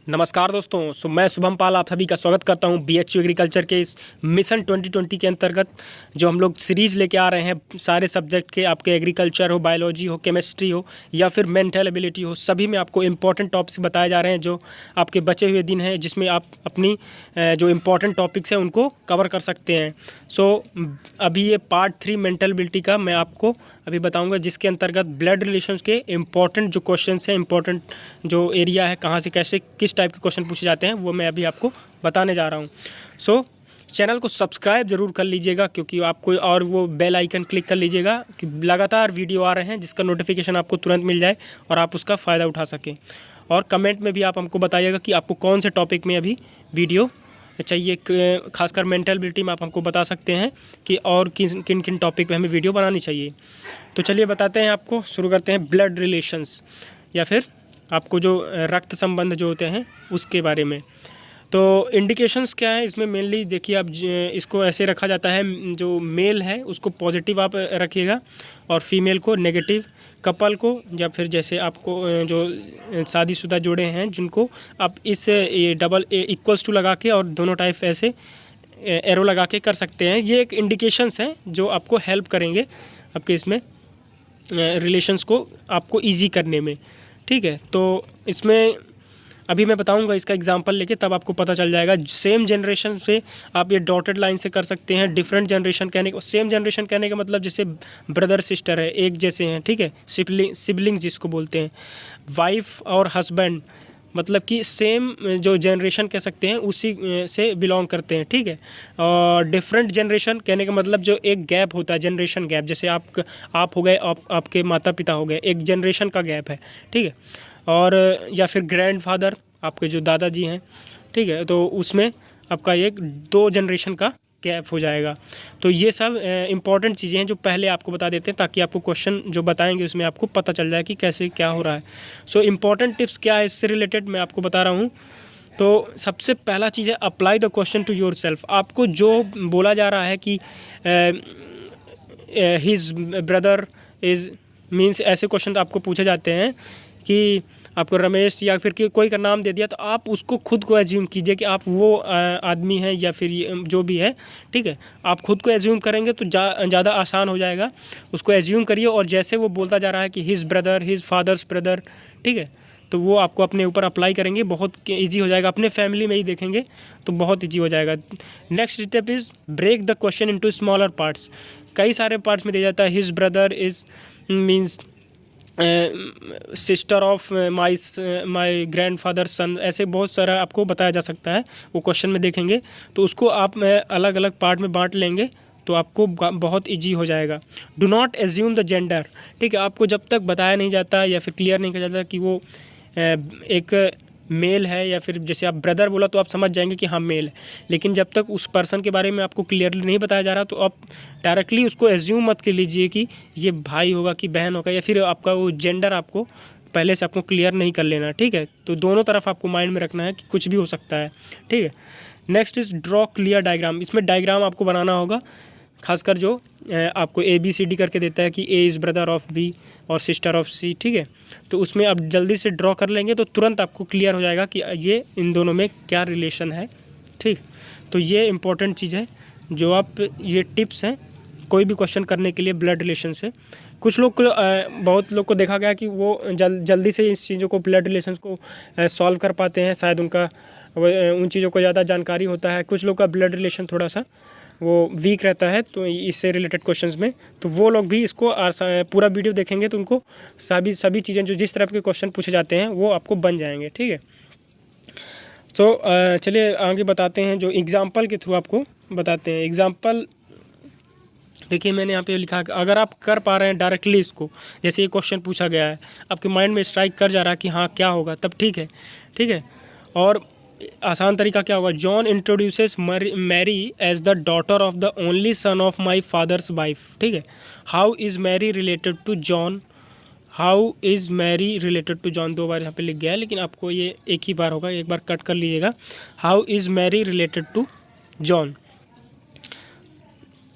नमस्कार दोस्तों। मैं शुभम पाल आप सभी का स्वागत करता हूं बीएचयू एग्रीकल्चर के इस मिशन 2020 के अंतर्गत जो हम लोग सीरीज लेके आ रहे हैं। सारे सब्जेक्ट के, आपके एग्रीकल्चर हो, बायोलॉजी हो, केमिस्ट्री हो या फिर मेंटल एबिलिटी हो, सभी में आपको इंपॉर्टेंट टॉपिक्स बताए जा रहे हैं जो आपके बचे हुए दिन हैं, जिसमें आप अपनी जो इम्पोर्टेंट टॉपिक्स हैं उनको कवर कर सकते हैं। अभी ये पार्ट 3 मेंटल एबिलिटी का मैं आपको अभी बताऊंगा, जिसके अंतर्गत ब्लड रिलेशंस के इम्पॉर्टेंट जो क्वेश्चंस हैं, इम्पॉर्टेंट जो एरिया है, कहाँ से कैसे किस टाइप के क्वेश्चन पूछे जाते हैं, वो मैं अभी आपको बताने जा रहा हूँ। चैनल को सब्सक्राइब ज़रूर कर लीजिएगा, क्योंकि आपको और वो बेल आइकन क्लिक कर लीजिएगा कि लगातार वीडियो आ रहे हैं जिसका नोटिफिकेशन आपको तुरंत मिल जाए और आप उसका फ़ायदा उठा सकें। और कमेंट में भी आप हमको बताइएगा कि आपको कौन से टॉपिक में अभी वीडियो चाहिए। खासकर मेंटल एबिलिटी में आप हमको बता सकते हैं कि और किन किन टॉपिक पे हमें वीडियो बनानी चाहिए। तो चलिए बताते हैं आपको। शुरू करते हैं ब्लड रिलेशंस, या फिर आपको जो रक्त संबंध जो होते हैं उसके बारे में। तो इंडिकेशंस क्या है इसमें? मेनली देखिए, आप इसको ऐसे रखा जाता है, जो मेल है उसको पॉजिटिव आप रखिएगा और फीमेल को नेगेटिव। कपल को, या फिर जैसे आपको जो शादीशुदा जोड़े हैं जिनको आप इस डबल इक्वल्स टू लगा के और दोनों टाइप ऐसे एरो लगा के कर सकते हैं। ये एक इंडिकेशंस हैं जो आपको हेल्प करेंगे आपके इसमें रिलेशंस को आपको ईजी करने में। ठीक है, तो इसमें अभी मैं बताऊंगा इसका एग्जांपल लेके, तब आपको पता चल जाएगा। सेम जनरेशन से आप ये डॉटेड लाइन से कर सकते हैं। डिफरेंट जनरेशन कहने का, सेम जनरेशन कहने का मतलब जैसे ब्रदर सिस्टर है, एक जैसे हैं, ठीक है, सिबलिंग्स जिसको बोलते हैं। वाइफ और हस्बैंड मतलब कि सेम जो जनरेशन कह सकते हैं उसी से बिलोंग करते हैं, ठीक है। और डिफरेंट जनरेशन कहने का मतलब जो एक गैप होता है, जनरेशन गैप, जैसे आप हो गए, आपके माता पिता हो गए, एक जनरेशन का गैप है, ठीक है। और या फिर ग्रैंडफादर, आपके जो दादाजी हैं, ठीक है, तो उसमें आपका एक 2 जनरेशन का गैप हो जाएगा। तो ये सब इम्पॉर्टेंट चीज़ें हैं जो पहले आपको बता देते हैं, ताकि आपको क्वेश्चन जो बताएंगे उसमें आपको पता चल जाए कि कैसे क्या हो रहा है। इम्पॉर्टेंट टिप्स क्या है इससे रिलेटेड मैं आपको बता रहा हूँ। तो सबसे पहला चीज़ है, apply the question to yourself. आपको जो बोला जा रहा है कि हिज ब्रदर इज़ मीन्स, ऐसे क्वेश्चन आपको पूछे जाते हैं कि आपको रमेश या फिर कोई का नाम दे दिया, तो आप उसको खुद को एज्यूम कीजिए कि आप वो आदमी हैं या फिर जो भी है, ठीक है। आप खुद को एज्यूम करेंगे तो ज़्यादा आसान हो जाएगा। उसको एज्यूम करिए और जैसे वो बोलता जा रहा है कि his brother, his father's brother, ठीक है, तो वो आपको अपने ऊपर अप्लाई करेंगे, बहुत ईजी हो जाएगा। अपने फैमिली में ही देखेंगे तो बहुत ईजी हो जाएगा। Next step is break the question into smaller parts. कई सारे पार्ट्स में दिया जाता है। His brother is means sister of my grandfather son, ऐसे बहुत सारा आपको बताया जा सकता है। वो क्वेश्चन में देखेंगे तो उसको आप अलग अलग पार्ट में बांट लेंगे तो आपको बहुत इजी हो जाएगा। Do not assume the gender, ठीक है। आपको जब तक बताया नहीं जाता या फिर क्लियर नहीं किया जाता कि वो एक मेल है, या फिर जैसे आप ब्रदर बोला तो आप समझ जाएंगे कि हाँ मेल है, लेकिन जब तक उस पर्सन के बारे में आपको क्लियरली नहीं बताया जा रहा तो आप डायरेक्टली उसको एज्यूम मत कर लीजिए कि ये भाई होगा कि बहन होगा, या फिर आपका वो जेंडर आपको पहले से आपको क्लियर नहीं कर लेना, ठीक है। तो दोनों तरफ आपको माइंड में रखना है कि कुछ भी हो सकता है, ठीक है। Next is draw clear diagram. इसमें डायग्राम आपको बनाना होगा, खासकर जो आपको ABCD करके देता है कि A is brother of B और सिस्टर ऑफ C, ठीक है। तो उसमें आप जल्दी से ड्रॉ कर लेंगे तो तुरंत आपको क्लियर हो जाएगा कि ये इन दोनों में क्या रिलेशन है, ठीक। तो ये इम्पोर्टेंट चीज़ है जो आप, ये टिप्स हैं कोई भी क्वेश्चन करने के लिए ब्लड रिलेशन से। कुछ लोग को बहुत लोग को देखा गया कि वो जल्दी से इस चीज़ों को, ब्लड रिलेशंस को सॉल्व कर पाते हैं, शायद उनका उन चीज़ों को ज़्यादा जानकारी होता है। कुछ लोग का ब्लड रिलेशन थोड़ा सा वो वीक रहता है तो इससे रिलेटेड क्वेश्चंस में, तो वो लोग भी इसको पूरा वीडियो देखेंगे तो उनको सभी चीज़ें जो जिस तरह के क्वेश्चन पूछे जाते हैं वो आपको बन जाएंगे, ठीक है। तो चलिए आगे बताते हैं, जो एग्ज़ाम्पल के थ्रू आपको बताते हैं। एग्ज़ाम्पल देखिए, मैंने यहाँ पे लिखा है, अगर आप कर पा रहे हैं डायरेक्टली इसको, जैसे ये क्वेश्चन पूछा गया है, आपके माइंड में स्ट्राइक कर जा रहा है कि हाँ क्या होगा, तब ठीक है, ठीक है। और आसान तरीका क्या होगा? John introduces Mary as the daughter of the only son of my father's wife, ठीक है। How is Mary related to John? How is Mary related to John, 2 बार यहाँ पे लिख गया है, लेकिन आपको ये एक ही बार होगा, एक बार कट कर लीजिएगा। How is Mary related to John?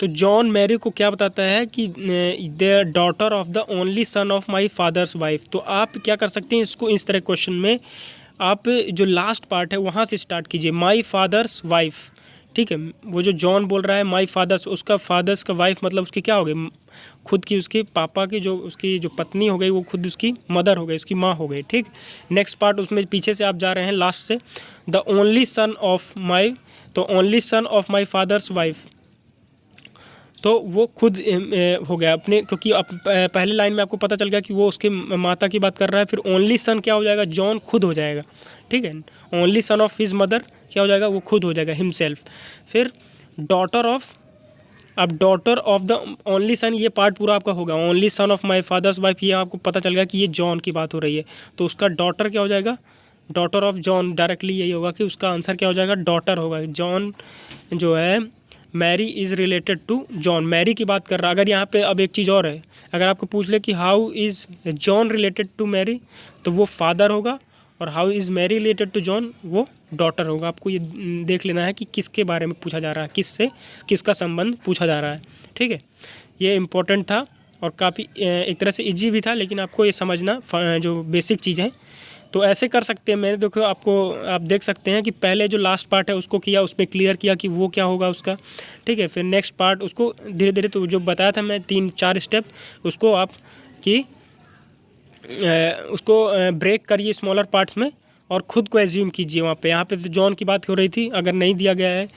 तो जॉन मैरी को क्या बताता है कि the daughter of the only son of my father's wife. तो आप क्या कर सकते हैं, इसको इस तरह क्वेश्चन में आप जो लास्ट पार्ट है वहाँ से स्टार्ट कीजिए, माई फादर्स वाइफ, ठीक है। वो जो जॉन बोल रहा है माई फादर्स, उसका फादर्स का वाइफ मतलब उसकी क्या हो गई, खुद की, उसके पापा की जो उसकी जो पत्नी हो गई वो खुद उसकी मदर हो गई, उसकी माँ हो गई, ठीक। नेक्स्ट पार्ट उसमें पीछे से आप जा रहे हैं लास्ट से, the only son of my, तो only son of my father's wife, तो वो खुद हो गया अपने, क्योंकि पहले लाइन में आपको पता चल गया कि वो उसके माता की बात कर रहा है। फिर ओनली सन क्या हो जाएगा, जॉन खुद हो जाएगा, ठीक है। Only son of his mother क्या हो जाएगा, वो खुद हो जाएगा, हिमसेल्फ। फिर डॉटर ऑफ, अब डॉटर ऑफ द ओनली सन, ये पार्ट पूरा आपका होगा, only son of my father's wife, ये आपको पता चल गया कि ये जॉन की बात हो रही है, तो उसका डॉटर क्या हो जाएगा, डॉटर ऑफ जॉन, डायरेक्टली यही होगा कि उसका आंसर क्या हो जाएगा, डॉटर होगा। जॉन जो है, Mary is related to John, Mary की बात कर रहा है। अगर यहाँ पे अब एक चीज़ और है, अगर आपको पूछ ले कि how is John related to Mary, तो वो फादर होगा, और how is Mary related to John, वो डॉटर होगा। आपको ये देख लेना है कि किसके बारे में पूछा जा रहा है, किससे किसका संबंध पूछा जा रहा है, ठीक है। ये इम्पोर्टेंट था और काफ़ी एक तरह से इजी भी था, लेकिन आपको ये समझना जो बेसिक चीज़ है, तो ऐसे कर सकते हैं। मैंने देखो आपको, आप देख सकते हैं कि पहले जो लास्ट पार्ट है उसको किया, उसमें क्लियर किया कि वो क्या होगा उसका, ठीक है। फिर नेक्स्ट पार्ट उसको धीरे धीरे, तो जो बताया था मैं 3-4 स्टेप, उसको आप कि उसको ब्रेक करिए स्मॉलर पार्ट्स में और ख़ुद को एज्यूम कीजिए वहाँ पे। यहाँ पे तो जॉन की बात हो रही थी, अगर नहीं दिया गया है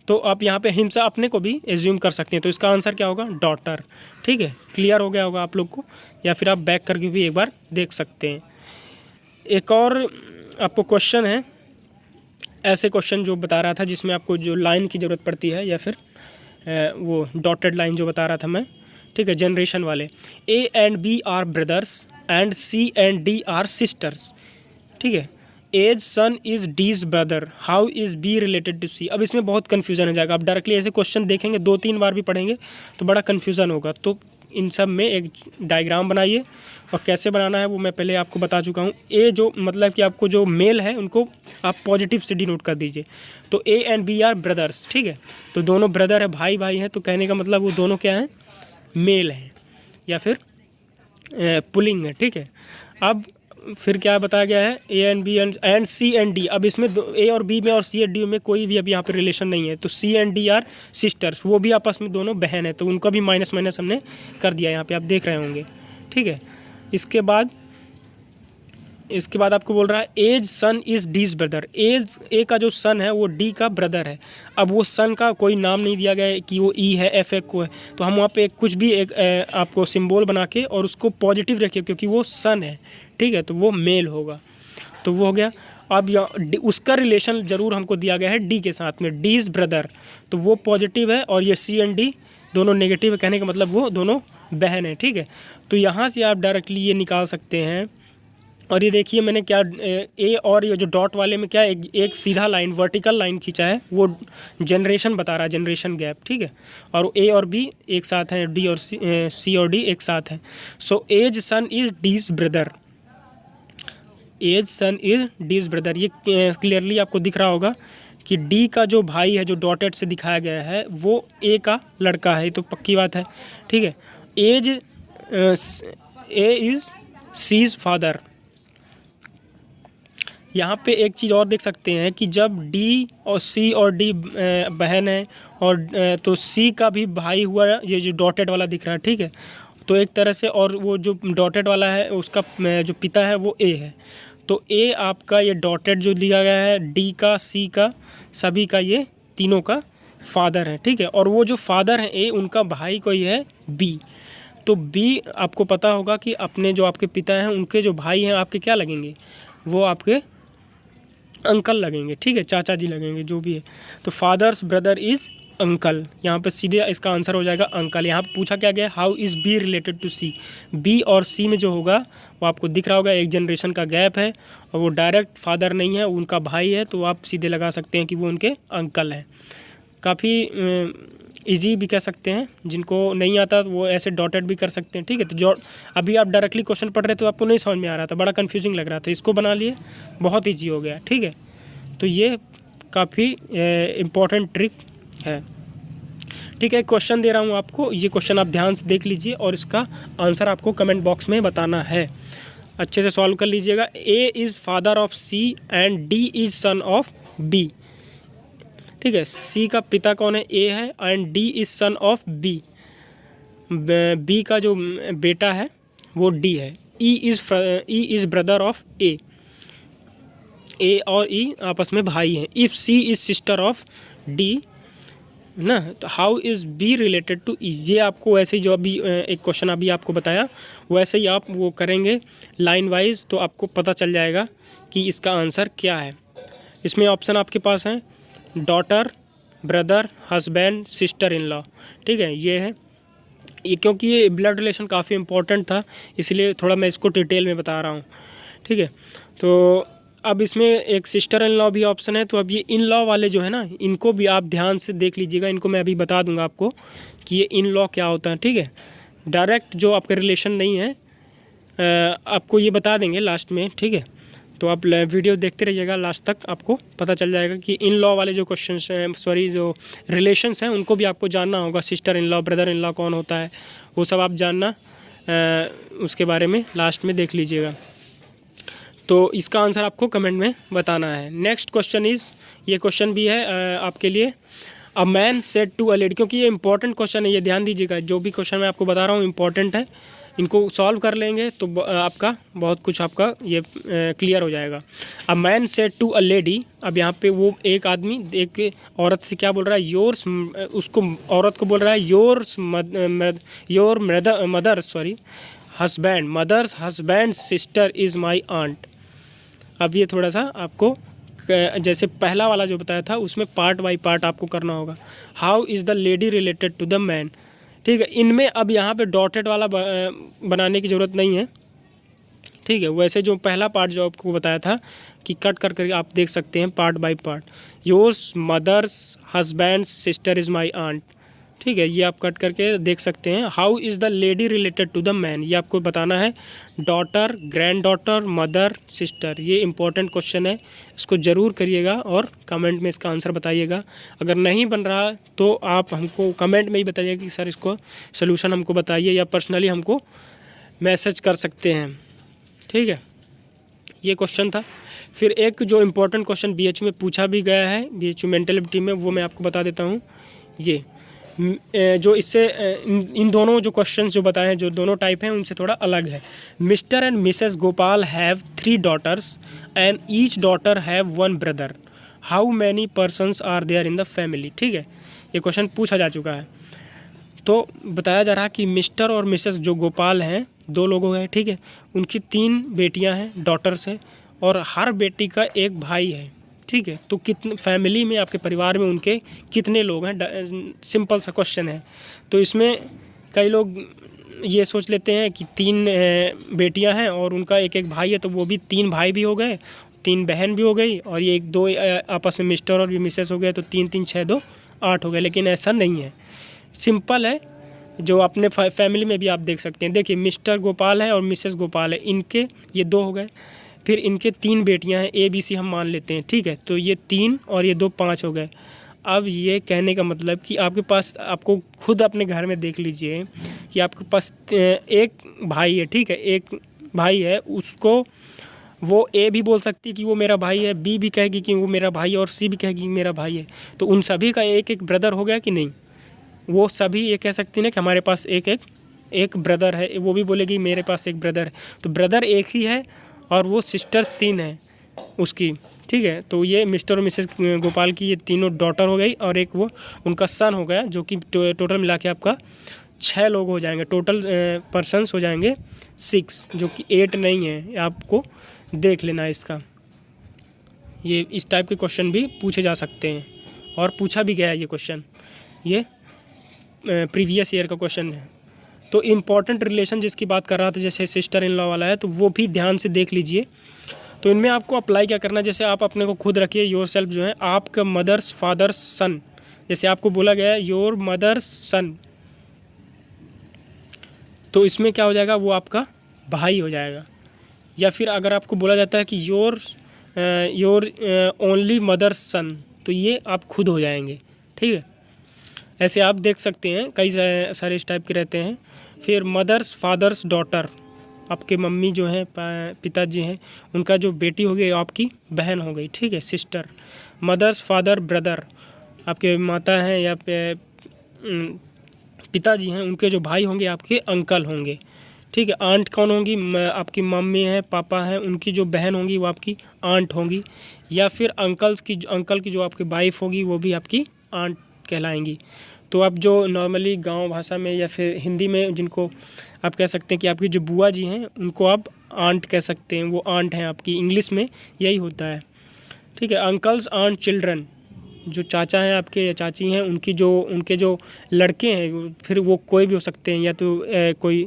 तो आप यहाँ पे हिम से अपने को भी एज्यूम कर सकते हैं, तो इसका आंसर क्या होगा, डॉटर, ठीक है। क्लियर हो गया होगा आप लोग को, या फिर आप बैक करके भी एक बार देख सकते हैं। एक और आपको क्वेश्चन है, ऐसे क्वेश्चन जो बता रहा था जिसमें आपको जो लाइन की ज़रूरत पड़ती है, या फिर वो डॉटेड लाइन जो बता रहा था मैं, ठीक है, जनरेशन वाले। A and B are brothers and C and D are sisters, ठीक है। As son is D's brother, how is B related to C. अब इसमें बहुत कन्फ्यूज़न हो जाएगा, आप डायरेक्टली ऐसे क्वेश्चन देखेंगे 2-3 बार भी पढ़ेंगे तो बड़ा कन्फ्यूज़न होगा। तो इन सब में एक डायग्राम बनाइए, और कैसे बनाना है वो मैं पहले आपको बता चुका हूँ। ए जो मतलब कि आपको जो मेल है उनको आप पॉजिटिव से डिनोट कर दीजिए, तो A and B are brothers, ठीक है। तो दोनों ब्रदर है, भाई भाई हैं, तो कहने का मतलब वो दोनों क्या हैं, मेल हैं, या फिर पुलिंग है, ठीक है। अब फिर क्या बताया गया है, A and B and C and D. अब इसमें ए और बी में और सी एंड डी में कोई भी अब यहाँ पे रिलेशन नहीं है, तो सी एंड डी आर सिस्टर्स, वो भी आपस में दोनों बहन है, तो उनका भी माइनस माइनस हमने कर दिया, यहाँ पे आप देख रहे होंगे, ठीक है। इसके बाद आपको बोल रहा है as son is D's brother, A's A का जो सन है वो डी का ब्रदर है। अब वो सन का कोई नाम नहीं दिया गया है कि वो ई है, एफ है, को है, तो हम वहाँ पे कुछ भी एक आपको सिंबल बना के और उसको पॉजिटिव रखिए, क्योंकि वो सन है, ठीक है, तो वो मेल होगा, तो वो हो गया। अब उसका रिलेशन ज़रूर हमको दिया गया है डी के साथ में, डीज ब्रदर, तो वो पॉजिटिव है, और ये सी एंड डी दोनों नेगेटिव है, कहने का मतलब वो दोनों बहन है, ठीक है। तो यहाँ से आप डायरेक्टली ये निकाल सकते हैं। और ये देखिए मैंने क्या ए और ये जो डॉट वाले में क्या एक सीधा लाइन, वर्टिकल लाइन खींचा है, वो जनरेशन बता रहा है, जनरेशन गैप, ठीक है। और ए और बी एक साथ हैं, डी और सी और डी एक साथ हैं। So A's son is D's brother, A's son is D's brother, ये क्लियरली आपको दिख रहा होगा कि डी का जो भाई है, जो डॉटेड से दिखाया गया है, वो ए का लड़का है, तो पक्की बात है, ठीक है। As A is C's father. यहाँ पे एक चीज़ और देख सकते हैं कि जब डी और सी और डी बहन है, और तो सी का भी भाई हुआ, ये जो डॉटेड वाला दिख रहा है, ठीक है, तो एक तरह से, और वो जो डॉटेड वाला है उसका जो पिता है वो ए है, तो ए आपका ये डॉटेड जो दिया गया है, डी का, सी का, सभी का, ये तीनों का फादर है, ठीक है। और वो जो फादर है ए, उनका भाई कोई है बी, तो बी आपको पता होगा कि अपने जो आपके पिता हैं उनके जो भाई हैं आपके क्या लगेंगे, वो आपके अंकल लगेंगे, ठीक है, चाचा जी लगेंगे, जो भी है। तो फादर्स ब्रदर इज़ अंकल, यहाँ पे सीधे इसका आंसर हो जाएगा अंकल। यहाँ पे पूछा क्या गया, how is B related to C. B और सी में जो होगा वो आपको दिख रहा होगा, एक जनरेशन का गैप है, और वो डायरेक्ट फादर नहीं है, उनका भाई है, तो आप सीधे लगा सकते हैं कि वो उनके अंकल हैं। काफ़ी इजी भी कह सकते हैं, जिनको नहीं आता वो ऐसे डॉटेड भी कर सकते हैं, ठीक है। तो जो अभी आप डायरेक्टली क्वेश्चन पढ़ रहे थे तो आपको नहीं समझ में आ रहा था, बड़ा कंफ्यूजिंग लग रहा था, इसको बना लिए, बहुत इजी हो गया, ठीक है। तो ये काफ़ी इम्पोर्टेंट ट्रिक है, ठीक है। क्वेश्चन दे रहा हूँ आपको, ये क्वेश्चन आप ध्यान से देख लीजिए और इसका आंसर आपको कमेंट बॉक्स में बताना है। अच्छे से सॉल्व कर लीजिएगा। A is father of C and D is son of B. ठीक है, सी का पिता कौन है? ए है, and D is son of B. B का जो बेटा है वो डी है। E is brother of A. A और ई आपस में भाई हैं। If C is sister of D ना, तो how is B related to E. ये आपको वैसे ही जो अभी एक क्वेश्चन अभी आपको बताया वैसे ही आप वो करेंगे लाइन वाइज, तो आपको पता चल जाएगा कि इसका आंसर क्या है। इसमें ऑप्शन आपके पास हैं daughter, brother, husband, sister in law. ठीक है, ये है ये, क्योंकि ये ब्लड रिलेशन काफ़ी इंपॉर्टेंट था इसलिए थोड़ा मैं इसको डिटेल में बता रहा हूँ। ठीक है, तो अब इसमें एक सिस्टर इन लॉ भी ऑप्शन है। तो अब ये इन लॉ वाले जो है ना, इनको भी आप ध्यान से देख लीजिएगा। इनको मैं अभी बता दूंगा आपको कि ये इन लॉ क्या होता है। ठीक है, डायरेक्ट जो आपका रिलेशन नहीं है आपको ये बता देंगे लास्ट में। ठीक है, तो आप वीडियो देखते रहिएगा लास्ट तक, आपको पता चल जाएगा कि इन लॉ वाले जो क्वेश्चन हैं, जो रिलेशंस हैं, उनको भी आपको जानना होगा। Sister in law, brother in law कौन होता है, वो सब आप जानना उसके बारे में लास्ट में देख लीजिएगा। तो इसका आंसर आपको कमेंट में बताना है। नेक्स्ट क्वेश्चन इज़, ये क्वेश्चन भी है आपके लिए। A man said to a lady, क्योंकि ये इंपॉर्टेंट क्वेश्चन है, ये ध्यान दीजिएगा। जो भी क्वेश्चन मैं आपको बता रहा हूँ इंपॉर्टेंट है, इनको सॉल्व कर लेंगे तो आपका बहुत कुछ आपका ये क्लियर हो जाएगा। A man said to a lady, अब यहाँ पे वो एक आदमी एक औरत से क्या बोल रहा है? योर्स, उसको औरत को बोल रहा है your mother husband, mother's husband sister is my aunt. अब ये थोड़ा सा आपको जैसे पहला वाला जो बताया था उसमें पार्ट बाय पार्ट आपको करना होगा। How is the lady related to the man. ठीक है, इनमें अब यहाँ पे डॉटेड वाला बनाने की ज़रूरत नहीं है। ठीक है, वैसे जो पहला पार्ट जो आपको बताया था कि कट कर करके आप देख सकते हैं part by part. Yours mother's husband sister is my aunt. ठीक है, ये आप कट करके देख सकते हैं। How is the lady related to the man, ये आपको बताना है। Daughter, granddaughter, mother, sister, ये इंपॉर्टेंट क्वेश्चन है, इसको ज़रूर करिएगा और कमेंट में इसका आंसर बताइएगा। अगर नहीं बन रहा तो आप हमको कमेंट में ही बताइएगा कि सर इसको सोल्यूशन हमको बताइए, या पर्सनली हमको मैसेज कर सकते हैं। ठीक है, ये क्वेश्चन था। फिर एक जो इम्पोर्टेंट क्वेश्चन BHU में पूछा भी गया है, BHU मेंटलिटी में, वो मैं आपको बता देता हूँ। ये जो इससे इन दोनों जो क्वेश्चंस जो बताए हैं, जो दोनों टाइप हैं, उनसे थोड़ा अलग है। Mr and Mrs Gopal have 3 daughters and each daughter have 1 brother। How many persons are there in the family. ठीक है, ये क्वेश्चन पूछा जा चुका है। तो बताया जा रहा है कि मिस्टर और मिसेस जो गोपाल हैं, 2 लोग हैं। ठीक है, उनकी 3 बेटियां हैं, डॉटर्स हैं, और हर बेटी का एक भाई है। ठीक है, तो कितने फैमिली में, आपके परिवार में उनके कितने लोग हैं? सिंपल सा क्वेश्चन है। तो इसमें कई लोग ये सोच लेते हैं कि 3 बेटियां हैं और उनका एक एक भाई है, तो वो भी 3 भाई भी हो गए, 3 बहन भी हो गई, और ये 1-2 आपस में मिस्टर और मिसेस हो गए, तो 3-3 6 2 8 हो गए। लेकिन ऐसा नहीं है, सिंपल है। जो अपने फैमिली में भी आप देख सकते हैं। देखिए, मिस्टर गोपाल है और मिसेस गोपाल है, इनके ये 2 हो गए। फिर इनके 3 बेटियां हैं, ABC हम मान लेते हैं। ठीक है, तो ये 3 और ये 2 5 हो गए। अब ये कहने का मतलब कि आपके पास, आपको खुद अपने घर में देख लीजिए कि आपके पास एक भाई है। ठीक है, एक भाई है, उसको वो A भी बोल सकती है कि वो मेरा भाई है, B भी कहेगी कि वो मेरा भाई है, और C भी कहेगी कि मेरा भाई है। तो उन सभी का एक एक ब्रदर हो गया कि नहीं? वो सभी ये कह सकती ना कि हमारे पास एक ब्रदर है, वो भी बोलेगी मेरे पास एक ब्रदर है। तो ब्रदर एक ही है और वो सिस्टर्स 3 हैं उसकी। ठीक है, तो ये मिस्टर और मिसेस गोपाल की ये तीनों डॉटर हो गई, और एक वो उनका सन हो गया, जो कि टोटल मिला के आपका 6 लोग हो जाएंगे। टोटल पर्सन्स हो जाएंगे 6, जो कि 8 नहीं है। आपको देख लेना है इसका। ये इस टाइप के क्वेश्चन भी पूछे जा सकते हैं, और पूछा भी गया है ये क्वेश्चन। ये प्रीवियस ईयर का क्वेश्चन है। तो इम्पॉर्टेंट रिलेशन जिसकी बात कर रहा था, जैसे सिस्टर इन लॉ वाला है, तो वो भी ध्यान से देख लीजिए। तो इनमें आपको अप्लाई क्या करना है, जैसे आप अपने को खुद रखिए, योर सेल्फ जो है आपका मदर्स फादर्स सन। जैसे आपको बोला गया है योर मदर्स सन, तो इसमें क्या हो जाएगा, वो आपका भाई हो जाएगा। या फिर अगर आपको बोला जाता है कि योर ओनली मदर्स सन, तो ये आप खुद हो जाएंगे। ठीक है, ऐसे आप देख सकते हैं, कई सारे इस टाइप के रहते हैं। फिर मदर्स फादर्स डॉटर, आपके मम्मी जो हैं पिताजी हैं उनका जो बेटी हो गई आपकी बहन हो गई, ठीक है, सिस्टर। मदर्स फादर ब्रदर, आपके माता हैं या पिताजी हैं उनके जो भाई होंगे आपके अंकल होंगे, ठीक है। आंट कौन होंगी, आपकी मम्मी है पापा हैं उनकी जो बहन होंगी वो आपकी आंट होंगी, या फिर अंकल की जो आपकी वाइफ होगी वो भी आपकी आंट कहलाएंगी। तो आप जो नॉर्मली गांव भाषा में या फिर हिंदी में जिनको आप कह सकते हैं कि आपकी जो बुआ जी हैं उनको आप आंट कह सकते हैं, वो आंट हैं आपकी, इंग्लिश में यही होता है, ठीक है। अंकल्स आंट चिल्ड्रन, जो चाचा हैं आपके या चाची हैं उनके जो लड़के हैं, फिर वो कोई भी हो सकते हैं, या तो कोई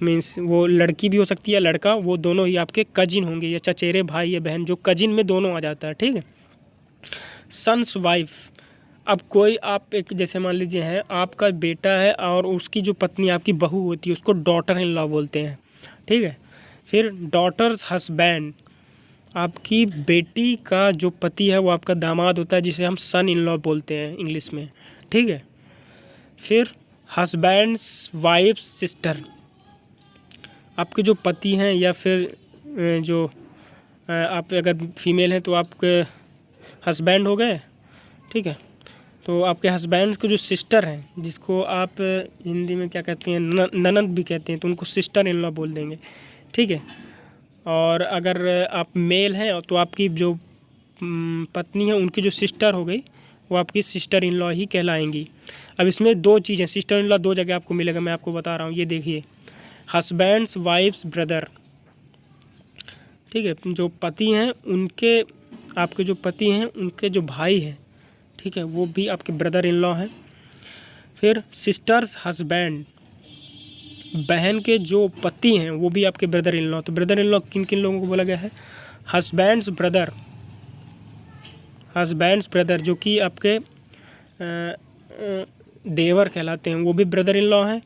मीन्स वो लड़की भी हो सकती है या लड़का, वो दोनों ही आपके कजिन होंगे या चचेरे भाई या बहन, जो कजिन में दोनों आ जाता है, ठीक है। सन्स वाइफ, अब कोई आप एक जैसे मान लीजिए है आपका बेटा है और उसकी जो पत्नी आपकी बहू होती है उसको डॉटर इन लॉ बोलते हैं, ठीक है। फिर डॉटर्स हस्बैंड, आपकी बेटी का जो पति है वो आपका दामाद होता है जिसे हम सन इन लॉ बोलते हैं इंग्लिश में, ठीक है। फिर हस्बैंड्स वाइफ सिस्टर, आपके जो पति हैं या फिर जो आप अगर फीमेल हैं तो आपके हस्बैंड हो गए, ठीक है। तो आपके हस्बैंड के जो सिस्टर हैं जिसको आप हिंदी में क्या कहते हैं ननद भी कहते हैं, तो उनको सिस्टर इन लॉ बोल देंगे, ठीक है। और अगर आप मेल हैं तो आपकी जो पत्नी है उनकी जो सिस्टर हो गई वो आपकी सिस्टर इन लॉ ही कहलाएंगी। अब इसमें दो चीज़ें, सिस्टर इन लॉ दो जगह आपको मिलेगा, मैं आपको बता रहा हूँ, ये देखिए, हस्बैंड्स वाइफ्स ब्रदर, ठीक है। जो पति हैं उनके, आपके जो पति हैं उनके जो भाई हैं, ठीक है, वो भी आपके ब्रदर इन लॉ हैं। फिर सिस्टर्स हस्बैंड, बहन के जो पति हैं वो भी आपके ब्रदर इन लॉ। तो ब्रदर इन लॉ किन किन लोगों को बोला गया है, हस्बैंड्स ब्रदर जो कि आपके देवर कहलाते हैं वो भी ब्रदर इन लॉ हैं,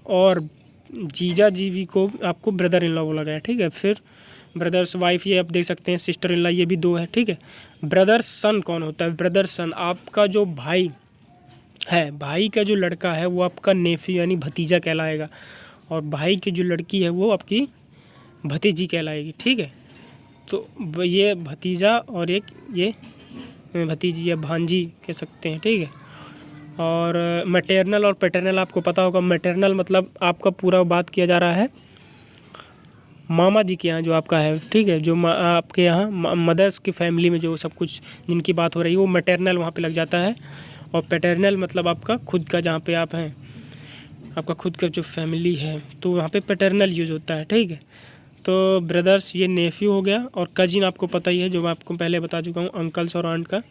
और जीजा जीवी को आपको ब्रदर इन लॉ बोला गया है, ठीक है। फिर ब्रदर्स वाइफ ये आप देख सकते हैं, सिस्टर इन लॉ ये भी दो है, ठीक है। ब्रदर सन कौन होता है, ब्रदर सन आपका जो भाई है, भाई का जो लड़का है वो आपका नेफ्यू यानी भतीजा कहलाएगा, और भाई की जो लड़की है वो आपकी भतीजी कहलाएगी, ठीक है। तो ये भतीजा और एक ये भतीजी या भांजी कह सकते हैं, ठीक है। और मैटरनल और पैटर्नल आपको पता होगा, मैटरनल मतलब आपका पूरा बात किया जा रहा है मामा जी के यहाँ जो आपका है, ठीक है, जो आपके यहाँ मदर्स की फैमिली में जो सब कुछ जिनकी बात हो रही है वो मैटरनल वहाँ पे लग जाता है, और पैटर्नल मतलब आपका खुद का, जहाँ पे आप हैं आपका खुद का जो फैमिली है तो वहाँ पे पैटर्नल यूज़ होता है, ठीक है। तो ब्रदर्स ये नेफ्यू हो गया, और कजिन आपको पता ही है जो मैं आपको पहले बता चुका हूँ, अंकल्स और आंट का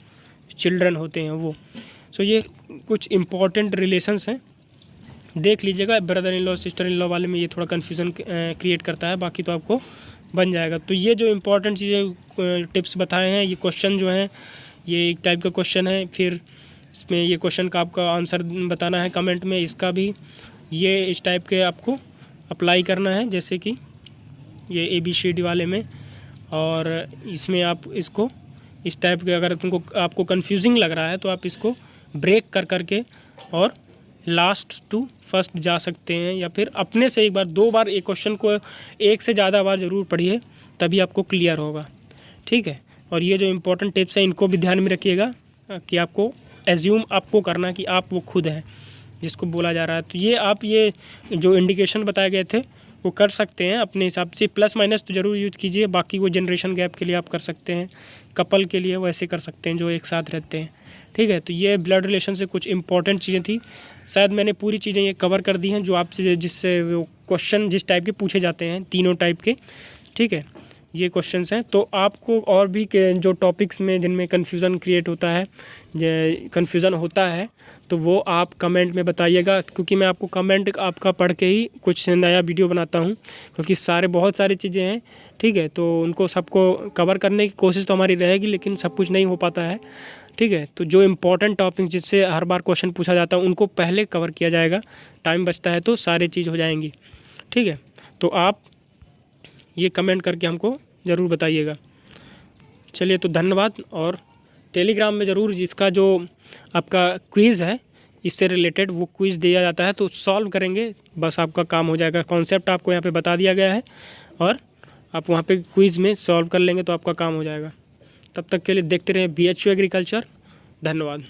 चिल्ड्रन होते हैं वो। सो ये कुछ इम्पॉर्टेंट रिलेशंस हैं, देख लीजिएगा। Brother in law sister in law वाले में ये थोड़ा कन्फ्यूज़न क्रिएट करता है, बाकी तो आपको बन जाएगा। तो ये जो इम्पोर्टेंट चीज़ें टिप्स बताए हैं, ये क्वेश्चन जो हैं ये एक टाइप का क्वेश्चन है, फिर इसमें ये क्वेश्चन का आपका आंसर बताना है कमेंट में, इसका भी ये इस टाइप के आपको अप्लाई करना है, जैसे कि ये ABCD वाले में। और इसमें आप इसको इस टाइप के, अगर आपको कन्फ्यूजिंग लग रहा है तो आप इसको ब्रेक कर के और लास्ट टू फर्स्ट जा सकते हैं, या फिर अपने से एक बार दो बार एक क्वेश्चन को एक से ज़्यादा बार ज़रूर पढ़िए, तभी आपको क्लियर होगा, ठीक है। और ये जो इम्पोर्टेंट टिप्स हैं इनको भी ध्यान में रखिएगा कि आपको एज्यूम आपको करना कि आप वो खुद हैं जिसको बोला जा रहा है। तो ये आप ये जो इंडिकेशन बताए गए थे वो कर सकते हैं अपने हिसाब से, प्लस माइनस तो ज़रूर यूज़ कीजिए, बाकी वो जनरेशन गैप के लिए आप कर सकते हैं, कपल के लिए वैसे कर सकते हैं जो एक साथ रहते हैं, ठीक है। तो ये ब्लड रिलेशन से कुछ इंपॉर्टेंट चीज़ें थी, शायद मैंने पूरी चीज़ें ये कवर कर दी हैं जो आपसे जिससे वो क्वेश्चन जिस टाइप के पूछे जाते हैं, तीनों टाइप के, ठीक है, ये क्वेश्चंस हैं। तो आपको और भी जो टॉपिक्स में जिनमें कन्फ्यूज़न क्रिएट होता है, कन्फ्यूज़न होता है, तो वो आप कमेंट में बताइएगा, क्योंकि मैं आपको कमेंट आपका पढ़ के ही कुछ नया वीडियो बनाता हूँ, क्योंकि बहुत सारी चीज़ें हैं, ठीक है। तो उनको सबको कवर करने की कोशिश तो हमारी रहेगी, लेकिन सब कुछ नहीं हो पाता है, ठीक है। तो जो इम्पोर्टेंट टॉपिक जिससे हर बार क्वेश्चन पूछा जाता है उनको पहले कवर किया जाएगा, टाइम बचता है तो सारी चीज़ हो जाएंगी, ठीक है। तो आप ये कमेंट करके हमको ज़रूर बताइएगा। चलिए, तो धन्यवाद। और टेलीग्राम में ज़रूर इसका जो आपका क्विज़ है इससे रिलेटेड वो क्विज़ दिया जाता है, तो सॉल्व करेंगे, बस आपका काम हो जाएगा। कॉन्सेप्ट आपको यहाँ पे बता दिया गया है और आप वहाँ पे क्विज़ में सॉल्व कर लेंगे तो आपका काम हो जाएगा। तब तक के लिए देखते रहें BHU एग्रीकल्चर। धन्यवाद।